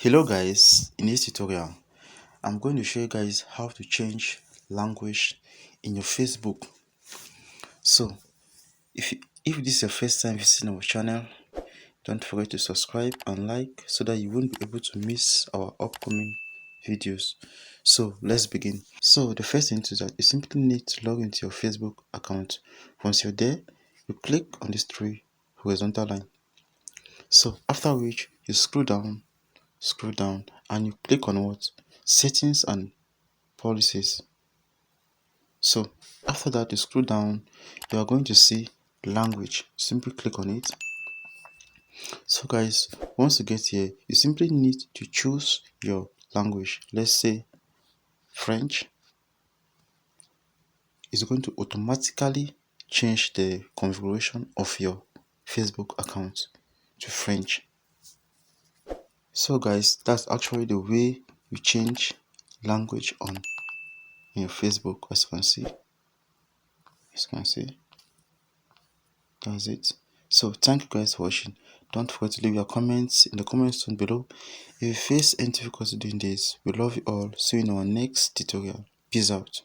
Hello guys, in this tutorial I'm going to show you guys how to change language in your Facebook. So if this is your first time visiting our channel, don't forget to subscribe and like so that you won't be able to miss our upcoming videos. So let's begin. So the first thing is that you simply need to log into your Facebook account. Once you're there, you click on this three horizontal line. So after which you scroll down and you click on what? Settings and policies. So after that, you scroll down, you are going to see language. Simply click on it. So guys, once you get here, you simply need to choose your language. Let's say French. It's going to automatically change the configuration of your Facebook account to French. So guys, that's actually the way you change language on your Facebook. As you can see, that's it. So thank you guys for watching. Don't forget to leave your comments in the comments section below. If you face any difficulty doing this, we love you all. See you in our next tutorial. Peace out.